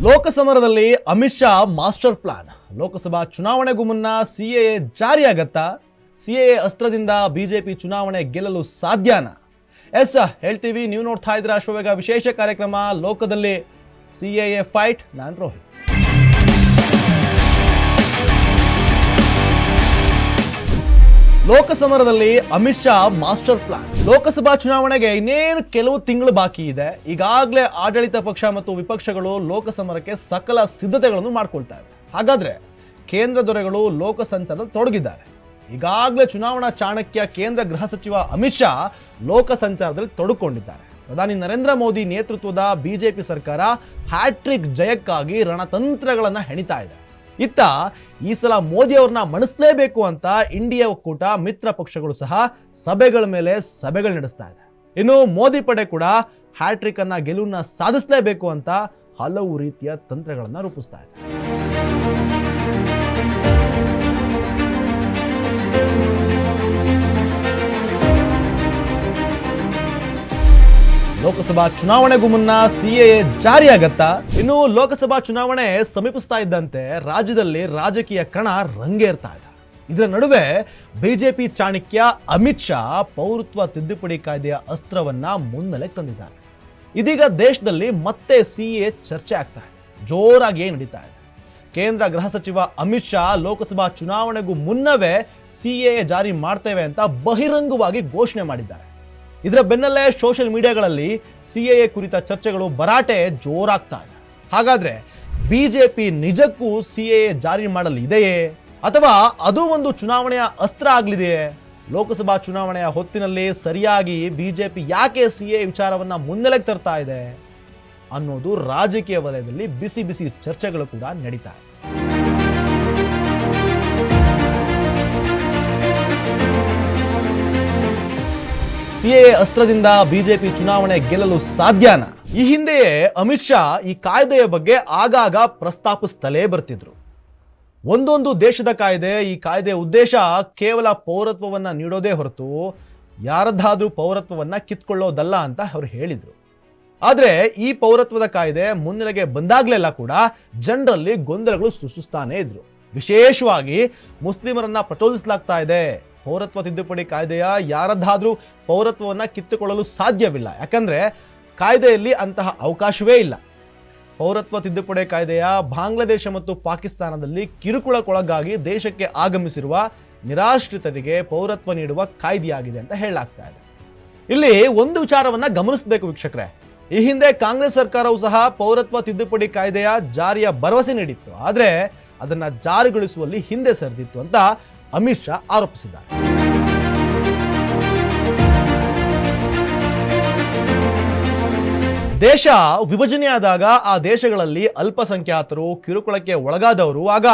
ಲೋಕಸಮರದಲ್ಲಿ Amit Shah master plan. Lok Sabha ಚುನಾವಣೆಗೂ ಮುನ್ನ CAA ಜಾರಿಯಾಗತ್ತಾ? CAA ಅಸ್ತ್ರದಿಂದ BJP ಚುನಾವಣೆ ಗೆಲ್ಲಲು ಸಾಧ್ಯನಾ? ಎಸ್ ಹೇಳ್ತೀವಿ. ನೀವು ನೋಡ್ತಾ ಇದ್ರೆ ಅಶ್ವವೇಗ ವಿಶೇಷ ಕಾರ್ಯಕ್ರಮ ಲೋಕದಲ್ಲಿ ಸಿಎಎ ಫೈಟ್. ನಾನು ರೋಹಿತ್. ಲೋಕಸಮರದಲ್ಲಿ ಅಮಿತ್ ಶಾ ಮಾಸ್ಟರ್ ಪ್ಲಾನ್. ಲೋಕಸಭಾ ಚುನಾವಣೆಗೆ ಇನ್ನೇನು ಕೆಲವು ತಿಂಗಳು ಬಾಕಿ ಇದೆ. ಈಗಾಗಲೇ ಆಡಳಿತ ಪಕ್ಷ ಮತ್ತು ವಿಪಕ್ಷಗಳು ಲೋಕಸಮರಕ್ಕೆ ಸಕಲ ಸಿದ್ಧತೆಗಳನ್ನು ಮಾಡ್ಕೊಳ್ತಾ ಇವೆ. ಹಾಗಾದ್ರೆ ಕೇಂದ್ರ ದೊರೆಗಳು ಲೋಕ ಸಂಚಾರದಲ್ಲಿ ತೊಡಗಿದ್ದಾರೆ. ಈಗಾಗಲೇ ಚುನಾವಣಾ ಚಾಣಕ್ಯ ಕೇಂದ್ರ ಗೃಹ ಸಚಿವ ಅಮಿತ್ ಶಾ ಲೋಕ ಸಂಚಾರದಲ್ಲಿ ತೊಡಕೊಂಡಿದ್ದಾರೆ. ಪ್ರಧಾನಿ ನರೇಂದ್ರ ಮೋದಿ ನೇತೃತ್ವದ ಬಿಜೆಪಿ ಸರ್ಕಾರ ಹ್ಯಾಟ್ರಿಕ್ ಜಯಕ್ಕಾಗಿ ರಣತಂತ್ರಗಳನ್ನ ಹೆಣಿತಾ ಇದೆ. ಇತ್ತ ಈ ಸಲ ಮೋದಿ ಅವ್ರನ್ನ ಮಣಿಸಲೇಬೇಕು ಅಂತ ಇಂಡಿಯಾ ಒಕ್ಕೂಟ ಮಿತ್ರ ಪಕ್ಷಗಳು ಸಹ ಸಭೆಗಳ ಮೇಲೆ ಸಭೆಗಳು ನಡೆಸ್ತಾ ಇದೆ. ಇನ್ನು ಮೋದಿ ಪಡೆ ಕೂಡ ಹ್ಯಾಟ್ರಿಕ್ ಅನ್ನ ಗೆಲುವನ್ನ ಸಾಧಿಸಲೇಬೇಕು ಅಂತ ಹಲವು ರೀತಿಯ ತಂತ್ರಗಳನ್ನ ರೂಪಿಸ್ತಾ ಇದೆ. ಲೋಕಸಭಾ ಚುನಾವಣೆಗೂ ಮುನ್ನ ಸಿಎಎ ಜಾರಿಯಾಗತ್ತಾ? ಇನ್ನು ಲೋಕಸಭಾ ಚುನಾವಣೆ ಸಮೀಪಿಸ್ತಾ ಇದ್ದಂತೆ ರಾಜ್ಯದಲ್ಲಿ ರಾಜಕೀಯ ಕಣ ರಂಗೇರ್ತಾ ಇದೆ. ಇದರ ನಡುವೆ ಬಿಜೆಪಿ ಚಾಣಕ್ಯ ಅಮಿತ್ ಶಾ ಪೌರತ್ವ ತಿದ್ದುಪಡಿ ಕಾಯ್ದೆಯ ಅಸ್ತ್ರವನ್ನ ಮುನ್ನೆಲೆಗೆ ತಂದಿದ್ದಾರೆ. ಇದೀಗ ದೇಶದಲ್ಲಿ ಮತ್ತೆ ಸಿಎಎ ಚರ್ಚೆ ಆಗ್ತಾ ಇದೆ, ಜೋರಾಗಿ ನಡೀತಾ ಇದೆ. ಕೇಂದ್ರ ಗೃಹ ಸಚಿವ ಅಮಿತ್ ಶಾ ಲೋಕಸಭಾ ಚುನಾವಣೆಗೂ ಮುನ್ನವೇ ಸಿಎಎ ಜಾರಿ ಮಾಡ್ತೇವೆ ಅಂತ ಬಹಿರಂಗವಾಗಿ ಘೋಷಣೆ ಮಾಡಿದ್ದಾರೆ. ಇದರ ಬೆನ್ನಲ್ಲೇ ಸೋಷಿಯಲ್ ಮೀಡಿಯಾಗಳಲ್ಲಿ ಸಿಎಎ ಕುರಿತ ಚರ್ಚೆಗಳು ಭರಾಟೆ ಜೋರಾಗ್ತಾ ಇದೆ. ಹಾಗಾದ್ರೆ ಬಿಜೆಪಿ ನಿಜಕ್ಕೂ ಸಿಎಎ ಜಾರಿ ಮಾಡಲಿದೆಯೇ ಅಥವಾ ಅದು ಒಂದು ಚುನಾವಣೆಯ ಅಸ್ತ್ರ ಆಗಲಿದೆಯೇ? ಲೋಕಸಭಾ ಚುನಾವಣೆಯ ಹೊತ್ತಿನಲ್ಲಿ ಸರಿಯಾಗಿ ಬಿಜೆಪಿ ಯಾಕೆ ಸಿಎಎ ವಿಚಾರವನ್ನ ಮುನ್ನೆಲೆಗೆ ತರ್ತಾ ಇದೆ ಅನ್ನೋದು ರಾಜಕೀಯ ವಲಯದಲ್ಲಿ ಬಿಸಿ ಬಿಸಿ ಚರ್ಚೆಗಳು ಕೂಡ ನಡೀತಾ ಇದೆ. ಸಿಎಎ ಅಸ್ತ್ರದಿಂದ ಬಿಜೆಪಿ ಚುನಾವಣೆ ಗೆಲ್ಲಲು ಸಾಧ್ಯನಾ? ಈ ಹಿಂದೆಯೇ ಅಮಿತ್ ಶಾ ಈ ಕಾಯ್ದೆಯ ಬಗ್ಗೆ ಆಗಾಗ ಪ್ರಸ್ತಾಪಿಸುತ್ತಲೇ ಬರ್ತಿದ್ರು. ಒಂದೊಂದು ದೇಶದ ಕಾಯ್ದೆ, ಈ ಕಾಯ್ದೆಯ ಉದ್ದೇಶ ಕೇವಲ ಪೌರತ್ವವನ್ನ ನೀಡೋದೇ ಹೊರತು ಯಾರದ್ದಾದ್ರೂ ಪೌರತ್ವವನ್ನ ಕಿತ್ಕೊಳ್ಳೋದಲ್ಲ ಅಂತ ಅವರು ಹೇಳಿದ್ರು. ಆದ್ರೆ ಈ ಪೌರತ್ವದ ಕಾಯ್ದೆ ಮುನ್ನೆಲೆಗೆ ಬಂದಾಗ್ಲೆಲ್ಲ ಕೂಡ ಜನರಲ್ಲಿ ಗೊಂದಲಗಳು ಸೃಷ್ಟಿಸ್ತಾನೆ ಇದ್ರು. ವಿಶೇಷವಾಗಿ ಮುಸ್ಲಿಮರನ್ನ ಪ್ರಚೋದಿಸಲಾಗ್ತಾ ಇದೆ. ಪೌರತ್ವ ತಿದ್ದುಪಡಿ ಕಾಯ್ದೆಯ ಯಾರದ್ದಾದ್ರೂ ಪೌರತ್ವವನ್ನ ಕಿತ್ತುಕೊಳ್ಳಲು ಸಾಧ್ಯವಿಲ್ಲ, ಯಾಕಂದ್ರೆ ಕಾಯ್ದೆಯಲ್ಲಿ ಅಂತಹ ಅವಕಾಶವೇ ಇಲ್ಲ. ಪೌರತ್ವ ತಿದ್ದುಪಡಿ ಕಾಯ್ದೆಯ ಬಾಂಗ್ಲಾದೇಶ ಮತ್ತು ಪಾಕಿಸ್ತಾನದಲ್ಲಿ ಕಿರುಕುಳಕ್ಕೊಳಗಾಗಿ ದೇಶಕ್ಕೆ ಆಗಮಿಸಿರುವ ನಿರಾಶ್ರಿತರಿಗೆ ಪೌರತ್ವ ನೀಡುವ ಕಾಯ್ದೆಯಾಗಿದೆ ಅಂತ ಹೇಳಲಾಗ್ತಾ ಇದೆ. ಇಲ್ಲಿ ಒಂದು ವಿಚಾರವನ್ನ ಗಮನಿಸಬೇಕು ವೀಕ್ಷಕರೇ. ಈ ಹಿಂದೆ ಕಾಂಗ್ರೆಸ್ ಸರ್ಕಾರವು ಸಹ ಪೌರತ್ವ ತಿದ್ದುಪಡಿ ಕಾಯ್ದೆಯ ಜಾರಿಯ ಭರವಸೆ ನೀಡಿತ್ತು, ಆದ್ರೆ ಅದನ್ನ ಜಾರಿಗೊಳಿಸುವಲ್ಲಿ ಹಿಂದೆ ಸರಿದಿತ್ತು ಅಂತ ಅಮಿತ್ ಶಾ ಆರೋಪಿಸಿದ್ದಾರೆ. ದೇಶ ವಿಭಜನೆಯಾದಾಗ ಆ ದೇಶಗಳಲ್ಲಿ ಅಲ್ಪಸಂಖ್ಯಾತರು, ಕಿರುಕುಳಕ್ಕೆ ಒಳಗಾದವರು, ಆಗ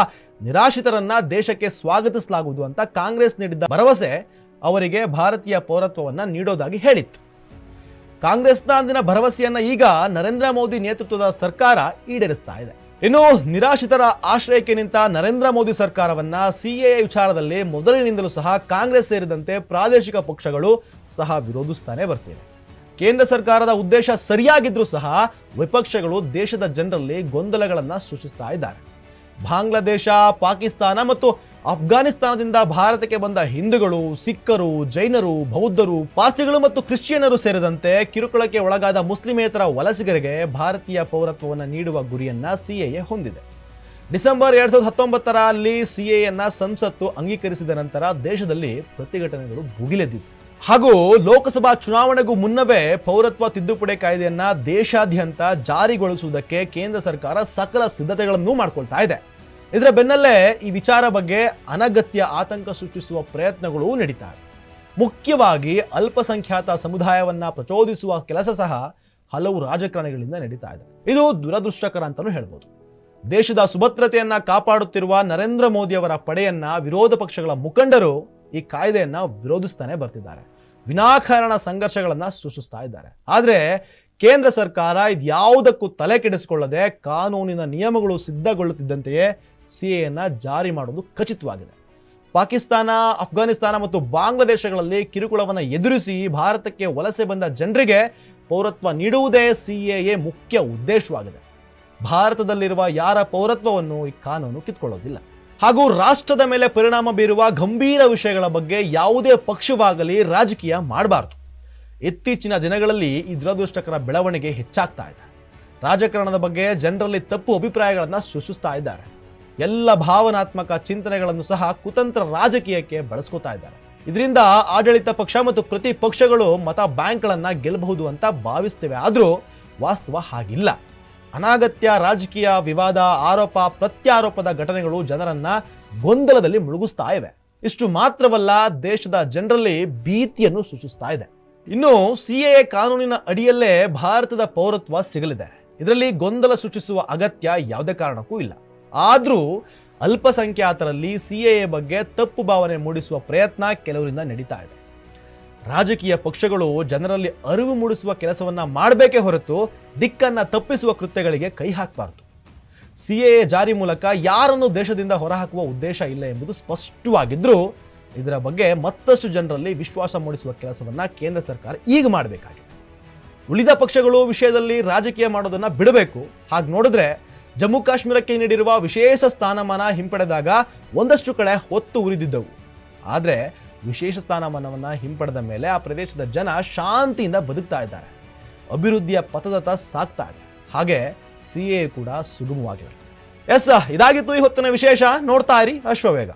ನಿರಾಶ್ರಿತರನ್ನ ದೇಶಕ್ಕೆ ಸ್ವಾಗತಿಸಲಾಗುವುದು ಅಂತ ಕಾಂಗ್ರೆಸ್ ನೀಡಿದ್ದ ಭರವಸೆ ಅವರಿಗೆ ಭಾರತೀಯ ಪೌರತ್ವವನ್ನ ನೀಡೋದಾಗಿ ಹೇಳಿತ್ತು. ಕಾಂಗ್ರೆಸ್ನ ಅಂದಿನ ಭರವಸೆಯನ್ನ ಈಗ ನರೇಂದ್ರ ಮೋದಿ ನೇತೃತ್ವದ ಸರ್ಕಾರ ಈಡೇರಿಸ್ತಾ ಇದೆ. ಇನ್ನು ನಿರಾಶ್ರಿತರ ಆಶ್ರಯಕ್ಕೆ ನಿಂತ ನರೇಂದ್ರ ಮೋದಿ ಸರ್ಕಾರವನ್ನ ಸಿಎಎ ವಿಚಾರದಲ್ಲಿ ಮೊದಲಿನಿಂದಲೂ ಸಹ ಕಾಂಗ್ರೆಸ್ ಸೇರಿದಂತೆ ಪ್ರಾದೇಶಿಕ ಪಕ್ಷಗಳು ಸಹ ವಿರೋಧಿಸ್ತಾನೆ ಬರ್ತಿವೆ. ಕೇಂದ್ರ ಸರ್ಕಾರದ ಉದ್ದೇಶ ಸರಿಯಾಗಿದ್ರೂ ಸಹ ವಿಪಕ್ಷಗಳು ದೇಶದ ಜನರಲ್ಲಿ ಗೊಂದಲಗಳನ್ನ ಸೃಷ್ಟಿಸ್ತಾ ಇದ್ದಾರೆ. ಬಾಂಗ್ಲಾದೇಶ, ಪಾಕಿಸ್ತಾನ ಮತ್ತು ಅಫ್ಘಾನಿಸ್ತಾನದಿಂದ ಭಾರತಕ್ಕೆ ಬಂದ ಹಿಂದೂಗಳು, ಸಿಖ್ಖರು, ಜೈನರು, ಬೌದ್ಧರು, ಪಾರ್ಸಿಗಳು ಮತ್ತು ಕ್ರಿಶ್ಚಿಯನ್ನರು ಸೇರಿದಂತೆ ಕಿರುಕುಳಕ್ಕೆ ಒಳಗಾದ ಮುಸ್ಲಿಮೇತರ ವಲಸಿಗರಿಗೆ ಭಾರತೀಯ ಪೌರತ್ವವನ್ನು ನೀಡುವ ಗುರಿಯನ್ನ ಸಿಎಎ ಹೊಂದಿದೆ. ಡಿಸೆಂಬರ್ 2019ರಲ್ಲಿ ಸಿಎಎನ್ನ ಸಂಸತ್ತು ಅಂಗೀಕರಿಸಿದ ನಂತರ ದೇಶದಲ್ಲಿ ಪ್ರತಿಭಟನೆಗಳು ಭುಗಿಲೆದ್ದಿತ್ತು. ಹಾಗೂ ಲೋಕಸಭಾ ಚುನಾವಣೆಗೂ ಮುನ್ನವೇ ಪೌರತ್ವ ತಿದ್ದುಪಡಿ ಕಾಯ್ದೆಯನ್ನ ದೇಶಾದ್ಯಂತ ಜಾರಿಗೊಳಿಸುವುದಕ್ಕೆ ಕೇಂದ್ರ ಸರ್ಕಾರ ಸಕಲ ಸಿದ್ಧತೆಗಳನ್ನು ಮಾಡಿಕೊಳ್ತಾ ಇದೆ. ಇದರ ಬೆನ್ನಲ್ಲೇ ಈ ವಿಚಾರ ಬಗ್ಗೆ ಅನಗತ್ಯ ಆತಂಕ ಸೃಷ್ಟಿಸುವ ಪ್ರಯತ್ನಗಳು ನಡೀತಾ ಇದೆ. ಮುಖ್ಯವಾಗಿ ಅಲ್ಪಸಂಖ್ಯಾತ ಸಮುದಾಯವನ್ನ ಪ್ರಚೋದಿಸುವ ಕೆಲಸ ಸಹ ಹಲವು ರಾಜಕಾರಣಿಗಳಿಂದ ನಡೀತಾ ಇದೆ. ಇದು ದುರದೃಷ್ಟಕರ ಅಂತಾನೂ ಹೇಳ್ಬೋದು. ದೇಶದ ಸುಭದ್ರತೆಯನ್ನ ಕಾಪಾಡುತ್ತಿರುವ ನರೇಂದ್ರ ಮೋದಿ ಅವರ ಪಡೆಯನ್ನ ವಿರೋಧ ಪಕ್ಷಗಳ ಮುಖಂಡರು ಈ ಕಾಯ್ದೆಯನ್ನ ವಿರೋಧಿಸ್ತಾನೆ ಬರ್ತಿದ್ದಾರೆ. ವಿನಾಕಾರಣ ಸಂಘರ್ಷಗಳನ್ನ ಸೃಷ್ಟಿಸ್ತಾ ಇದ್ದಾರೆ. ಆದ್ರೆ ಕೇಂದ್ರ ಸರ್ಕಾರ ಇದ್ಯಾವುದಕ್ಕೂ ತಲೆ ಕೆಡಿಸಿಕೊಳ್ಳದೆ ಕಾನೂನಿನ ನಿಯಮಗಳು ಸಿದ್ಧಗೊಳ್ಳುತ್ತಿದ್ದಂತೆಯೇ ಸಿಎಎನ್ನ ಜಾರಿ ಮಾಡುವುದು ಖಚಿತವಾಗಿದೆ. ಪಾಕಿಸ್ತಾನ, ಅಫ್ಘಾನಿಸ್ತಾನ ಮತ್ತು ಬಾಂಗ್ಲಾದೇಶಗಳಲ್ಲಿ ಕಿರುಕುಳವನ್ನು ಎದುರಿಸಿ ಭಾರತಕ್ಕೆ ವಲಸೆ ಬಂದ ಜನರಿಗೆ ಪೌರತ್ವ ನೀಡುವುದೇ ಸಿಎಎ ಮುಖ್ಯ ಉದ್ದೇಶವಾಗಿದೆ. ಭಾರತದಲ್ಲಿರುವ ಯಾರ ಪೌರತ್ವವನ್ನು ಈ ಕಾನೂನು ಕಿತ್ಕೊಳ್ಳೋದಿಲ್ಲ. ಹಾಗೂ ರಾಷ್ಟ್ರದ ಮೇಲೆ ಪರಿಣಾಮ ಬೀರುವ ಗಂಭೀರ ವಿಷಯಗಳ ಬಗ್ಗೆ ಯಾವುದೇ ಪಕ್ಷವಾಗಲಿ ರಾಜಕೀಯ ಮಾಡಬಾರದು. ಇತ್ತೀಚಿನ ದಿನಗಳಲ್ಲಿ ಈ ದುರದೃಷ್ಟಕರ ಬೆಳವಣಿಗೆ ಹೆಚ್ಚಾಗ್ತಾ ಇದೆ. ರಾಜಕಾರಣದ ಬಗ್ಗೆ ಜನರಲ್ಲಿ ತಪ್ಪು ಅಭಿಪ್ರಾಯಗಳನ್ನು ಸೃಷ್ಟಿಸ್ತಾ ಇದ್ದಾರೆ. ಎಲ್ಲ ಭಾವನಾತ್ಮಕ ಚಿಂತನೆಗಳನ್ನು ಸಹ ಕುತಂತ್ರ ರಾಜಕೀಯಕ್ಕೆ ಬಳಸ್ಕೊತಾ ಇದ್ದಾರೆ. ಇದರಿಂದ ಆಡಳಿತ ಪಕ್ಷ ಮತ್ತು ಪ್ರತಿಪಕ್ಷಗಳು ಮತ ಬ್ಯಾಂಕ್ಗಳನ್ನ ಗೆಲ್ಲಬಹುದು ಅಂತ ಭಾವಿಸ್ತೇವೆ. ಆದರೂ ವಾಸ್ತವ ಹಾಗಿಲ್ಲ. ಅನಾಗತ್ಯ ರಾಜಕೀಯ ವಿವಾದ, ಆರೋಪ ಪ್ರತ್ಯಾರೋಪದ ಘಟನೆಗಳು ಜನರನ್ನ ಗೊಂದಲದಲ್ಲಿ ಮುಳುಗಿಸ್ತಾ ಇವೆ. ಇಷ್ಟು ಮಾತ್ರವಲ್ಲ, ದೇಶದ ಜನರಲ್ಲಿ ಭೀತಿಯನ್ನು ಸೃಷ್ಟಿಸ್ತಾ ಇದೆ. ಇನ್ನು ಸಿಎಎ ಕಾನೂನಿನ ಅಡಿಯಲ್ಲೇ ಭಾರತದ ಪೌರತ್ವ ಸಿಗಲಿದೆ. ಇದರಲ್ಲಿ ಗೊಂದಲ ಸೃಷ್ಟಿಸುವ ಅಗತ್ಯ ಯಾವುದೇ ಕಾರಣಕ್ಕೂ ಇಲ್ಲ. ಆದರೂ ಅಲ್ಪಸಂಖ್ಯಾತರಲ್ಲಿ ಸಿಎಎ ಬಗ್ಗೆ ತಪ್ಪು ಭಾವನೆ ಮೂಡಿಸುವ ಪ್ರಯತ್ನ ಕೆಲವರಿಂದ ನಡೀತಾ ಇದೆ. ರಾಜಕೀಯ ಪಕ್ಷಗಳು ಜನರಲ್ಲಿ ಅರಿವು ಮೂಡಿಸುವ ಕೆಲಸವನ್ನ ಮಾಡಬೇಕೇ ಹೊರತು ದಿಕ್ಕನ್ನ ತಪ್ಪಿಸುವ ಕೃತ್ಯಗಳಿಗೆ ಕೈ ಹಾಕಬಾರದು. ಸಿಎಎ ಜಾರಿ ಮೂಲಕ ಯಾರನ್ನು ದೇಶದಿಂದ ಹೊರಹಾಕುವ ಉದ್ದೇಶ ಇಲ್ಲ ಎಂಬುದು ಸ್ಪಷ್ಟವಾಗಿದ್ರೂ ಇದರ ಬಗ್ಗೆ ಮತ್ತಷ್ಟು ಜನರಲ್ಲಿ ವಿಶ್ವಾಸ ಮೂಡಿಸುವ ಕೆಲಸವನ್ನ ಕೇಂದ್ರ ಸರ್ಕಾರ ಈಗ ಮಾಡಬೇಕಾಗಿದೆ. ಉಳಿದ ಪಕ್ಷಗಳು ವಿಷಯದಲ್ಲಿ ರಾಜಕೀಯ ಮಾಡೋದನ್ನ ಬಿಡಬೇಕು. ಹಾಗೆ ನೋಡಿದ್ರೆ ಜಮ್ಮು ಕಾಶ್ಮೀರಕ್ಕೆ ನೀಡಿರುವ ವಿಶೇಷ ಸ್ಥಾನಮಾನ ಹಿಂಪಡೆದಾಗ ಒಂದಷ್ಟು ಕಡೆ ಹೊತ್ತು ಉರಿದಿದ್ದವು. ಆದರೆ ವಿಶೇಷ ಸ್ಥಾನಮಾನವನ್ನು ಹಿಂಪಡೆದ ಮೇಲೆ ಆ ಪ್ರದೇಶದ ಜನ ಶಾಂತಿಯಿಂದ ಬದುಕ್ತಾ ಇದ್ದಾರೆ. ಅಭಿವೃದ್ಧಿಯ ಪಥದತ್ತ ಸಾಗ್ತಾ ಇದೆ. ಹಾಗೆ ಸಿಎ ಕೂಡ ಸುಗಮವಾಗಿರುತ್ತೆ. ಇದಾಗಿತ್ತು ಈ ಹೊತ್ತಿನ ವಿಶೇಷ. ನೋಡ್ತಾ ಇರಿ ಅಶ್ವವೇಗ.